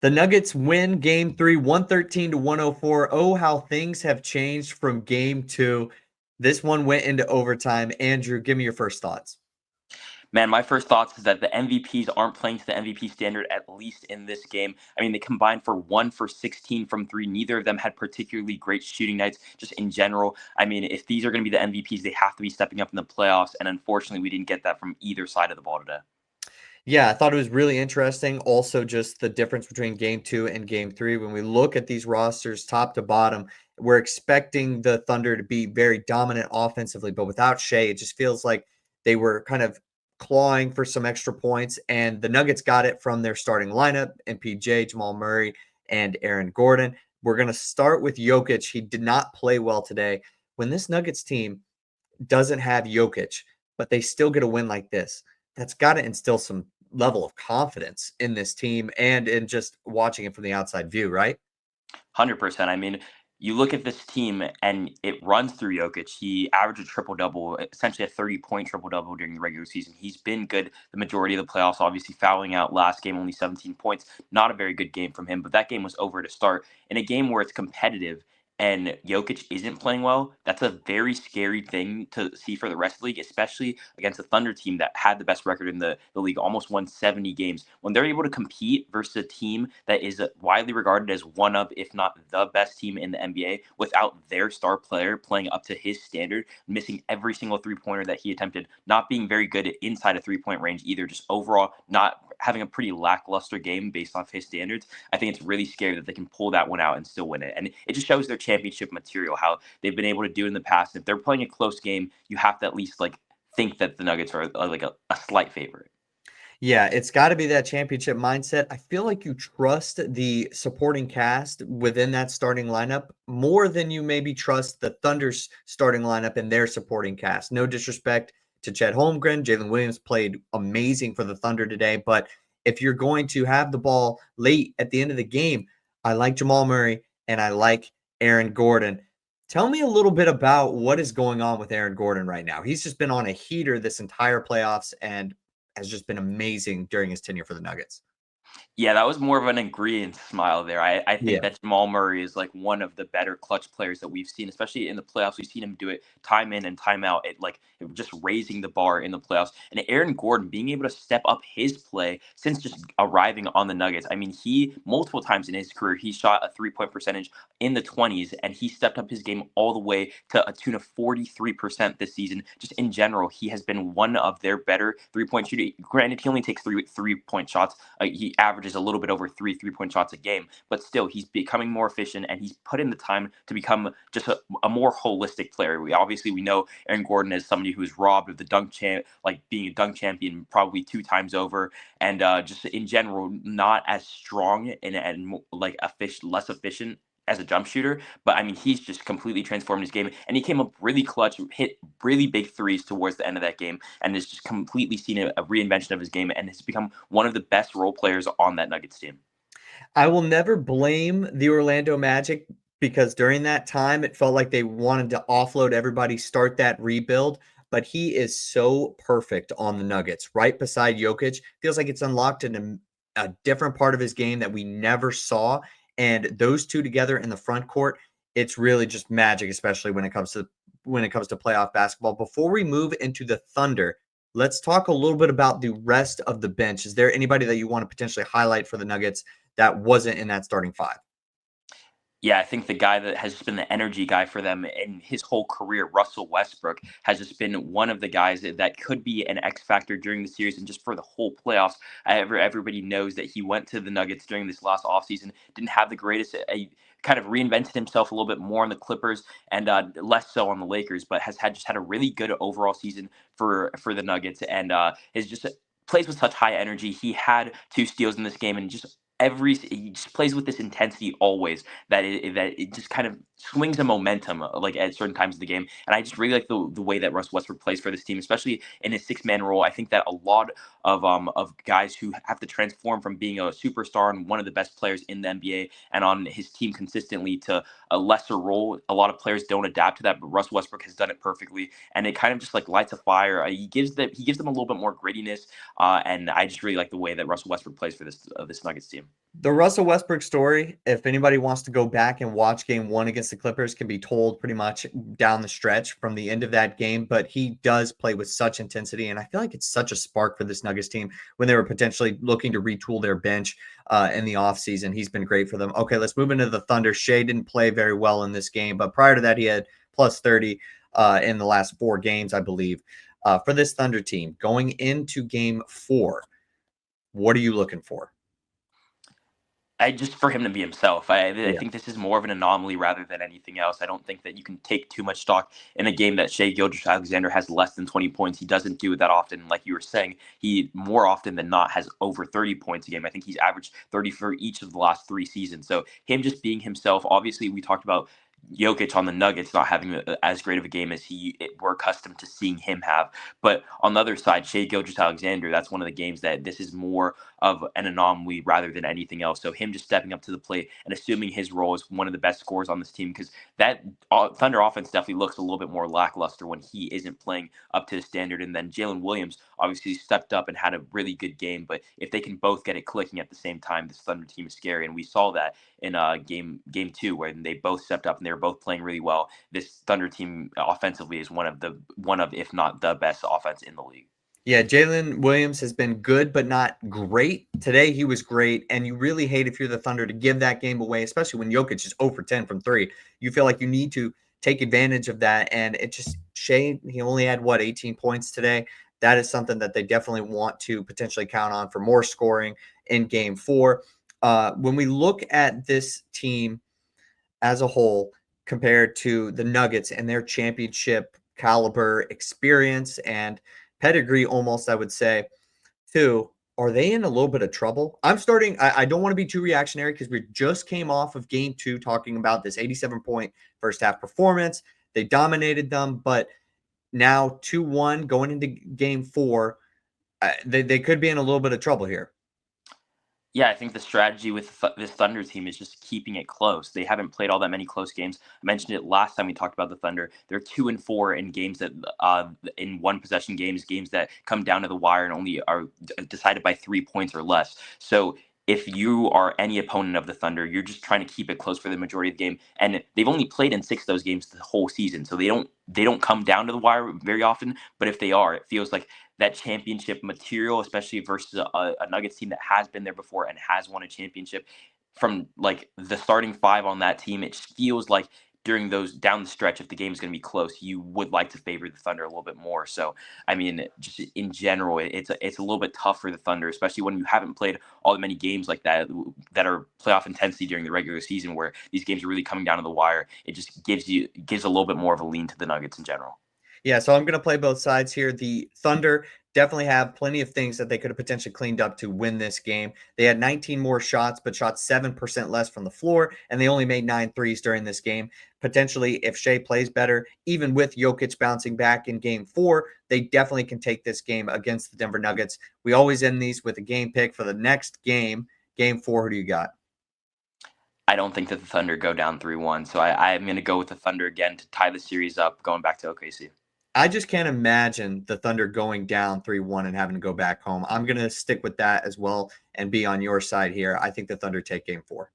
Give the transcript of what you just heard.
The Nuggets win game 3, 113 to 104. Oh, how things have changed from game 2. This one went into overtime. Andrew, give me your first thoughts. Man, my first thoughts is that the MVPs aren't playing to the MVP standard, at least in this game. I mean, they combined for 1 for 16 from three. Neither of them had particularly great shooting nights, just in general. I mean, if these are going to be the MVPs, they have to be stepping up in the playoffs. And unfortunately, we didn't get that from either side of the ball today. Yeah, I thought it was really interesting. Also, just the difference between game 2 and game 3. When we look at these rosters top to bottom, we're expecting the Thunder to be very dominant offensively, but without Shea, it just feels like they were kind of clawing for some extra points. And the Nuggets got it from their starting lineup: MPJ, Jamal Murray, and Aaron Gordon. We're going to start with Jokic. He did not play well today. When this Nuggets team doesn't have Jokic, but they still get a win like this, that's got to instill some level of confidence in this team and in just watching it from the outside view, right? 100%. I mean, you look at this team and it runs through Jokic. He averaged a triple double, essentially a 30-point triple double during the regular season. He's been good the majority of the playoffs, obviously fouling out last game, only 17 points. Not a very good game from him, but that game was over to start. In a game where it's competitive and Jokic isn't playing well, that's a very scary thing to see for the rest of the league, especially against a Thunder team that had the best record in the league, almost won 70 games. When they're able to compete versus a team that is widely regarded as one of, if not the best team in the NBA, without their star player playing up to his standard, missing every single three-pointer that he attempted, not being very good inside a three-point range either, just overall not having a pretty lackluster game based off his standards, I think it's really scary that they can pull that one out and still win it. And it just shows their championship material, how they've been able to do it in the past. If they're playing a close game, you have to at least think that the Nuggets are like a slight favorite. Yeah, it's got to be that championship mindset. I feel like you trust the supporting cast within that starting lineup more than you maybe trust the Thunder's starting lineup and their supporting cast. No disrespect to Chet Holmgren. Jalen Williams played amazing for the Thunder today. But if you're going to have the ball late at the end of the game, I like Jamal Murray and I like Aaron Gordon. Tell me a little bit about what is going on with Aaron Gordon right now. He's just been on a heater this entire playoffs and has just been amazing during his tenure for the Nuggets. Yeah, that was more of an ingredient smile there. I think Yeah. that Jamal Murray is like one of the better clutch players that we've seen, especially in the playoffs. We've seen him do it time in and time out. Just raising the bar in the playoffs. And Aaron Gordon being able to step up his play since just arriving on the Nuggets. I mean, he multiple times in his career he shot a 3-point percentage in the 20s, and he stepped up his game all the way to a tune of 43% this season. Just in general, he has been one of their better 3-point shooters. Granted, he only takes three-point shots. He averages a little bit over 3 3-point shots a game, but still he's becoming more efficient and he's put in the time to become just a more holistic player. We know Aaron Gordon as somebody who's robbed of the dunk champ, like being a dunk champion probably 2 times over, and just in general not as strong and like less efficient as a jump shooter. But I mean, he's just completely transformed his game, and he came up really clutch, hit really big threes towards the end of that game, and has just completely seen a reinvention of his game, and has become one of the best role players on that Nuggets team. I will never blame the Orlando Magic because during that time it felt like they wanted to offload everybody, start that rebuild. But he is so perfect on the Nuggets, right beside Jokic. Feels like it's unlocked in a different part of his game that we never saw. And those two together in the front court, it's really just magic, especially when it comes to playoff basketball. Before we move into the Thunder, let's talk a little bit about the rest of the bench. Is there anybody that you want to potentially highlight for the Nuggets that wasn't in that starting five? Yeah, I think the guy that has just been the energy guy for them in his whole career, Russell Westbrook, has just been one of the guys that could be an X factor during the series and just for the whole playoffs. Everybody knows that he went to the Nuggets during this last offseason, didn't have the greatest. Kind of reinvented himself a little bit more on the Clippers and less so on the Lakers, but has had a really good overall season for the Nuggets and is just plays with such high energy. He had 2 steals in this game and just he just plays with this intensity always that it just kind of swings the momentum like at certain times of the game. And I just really like the way that Russ Westbrook plays for this team, especially in his 6-man role. I think that a lot of guys who have to transform from being a superstar and one of the best players in the NBA and on his team consistently to a lesser role, a lot of players don't adapt to that, but Russ Westbrook has done it perfectly, and it kind of just like lights a fire. He gives them a little bit more grittiness, and I just really like the way that Russell Westbrook plays for this Nuggets team. The Russell Westbrook story, if anybody wants to go back and watch game one against the Clippers, can be told pretty much down the stretch from the end of that game. But he does play with such intensity. And I feel like it's such a spark for this Nuggets team when they were potentially looking to retool their bench in the offseason. He's been great for them. Okay, let's move into the Thunder. Shea didn't play very well in this game, but prior to that, he had plus 30 in the last 4 games, I believe. For this Thunder team, going into game 4, what are you looking for? I just for him to be himself. I Yeah. think this is more of an anomaly rather than anything else. I don't think that you can take too much stock in a game that Shea Gilgeous-Alexander has less than 20 points. He doesn't do it that often. Like you were saying, he more often than not has over 30 points a game. I think he's averaged 30 for each of the last 3 seasons. So him just being himself. Obviously, we talked about Jokic on the Nuggets not having as great of a game as we're accustomed to seeing him have. But on the other side, Shea Gilgeous-Alexander, that's one of the games that this is more of an anomaly rather than anything else. So him just stepping up to the plate and assuming his role as one of the best scorers on this team, because that Thunder offense definitely looks a little bit more lackluster when he isn't playing up to the standard. And then Jalen Williams obviously stepped up and had a really good game. But if they can both get it clicking at the same time, this Thunder team is scary. And we saw that in game 2 where they both stepped up and they were both playing really well. This Thunder team offensively is one of if not the best offense in the league. Yeah, Jalen Williams has been good, but not great. Today, he was great, and you really hate if you're the Thunder to give that game away, especially when Jokic is 0 for 10 from 3. You feel like you need to take advantage of that, and it just Shea, he only had, 18 points today. That is something that they definitely want to potentially count on for more scoring in game 4. When we look at this team as a whole compared to the Nuggets and their championship caliber experience and pedigree, almost, I would say, too, are they in a little bit of trouble? I don't want to be too reactionary because we just came off of game 2 talking about this 87-point first half performance. They dominated them, but now 2-1 going into game 4, they could be in a little bit of trouble here. Yeah, I think the strategy with this Thunder team is just keeping it close. They haven't played all that many close games. I mentioned it last time we talked about the Thunder. They're 2-4 in games that, in one possession games that come down to the wire and only are decided by 3 points or less. So if you are any opponent of the Thunder, you're just trying to keep it close for the majority of the game. And they've only played in 6 of those games the whole season, so they don't come down to the wire very often. But if they are, it feels like that championship material, especially versus a Nuggets team that has been there before and has won a championship. From like the starting 5 on that team, it feels like during those down the stretch, if the game is going to be close, you would like to favor the Thunder a little bit more. So, I mean, just in general, it's a little bit tough for the Thunder, especially when you haven't played all the many games like that are playoff intensity during the regular season, where these games are really coming down to the wire. It just gives a little bit more of a lean to the Nuggets in general. Yeah, so I'm going to play both sides here. The Thunder definitely have plenty of things that they could have potentially cleaned up to win this game. They had 19 more shots, but shot 7% less from the floor, and they only made 9 threes during this game. Potentially, if Shea plays better, even with Jokic bouncing back in game 4, they definitely can take this game against the Denver Nuggets. We always end these with a game pick for the next game. Game 4, who do you got? I don't think that the Thunder go down 3-1, so I'm going to go with the Thunder again to tie the series up, going back to OKC. I just can't imagine the Thunder going down 3-1 and having to go back home. I'm going to stick with that as well and be on your side here. I think the Thunder take game 4.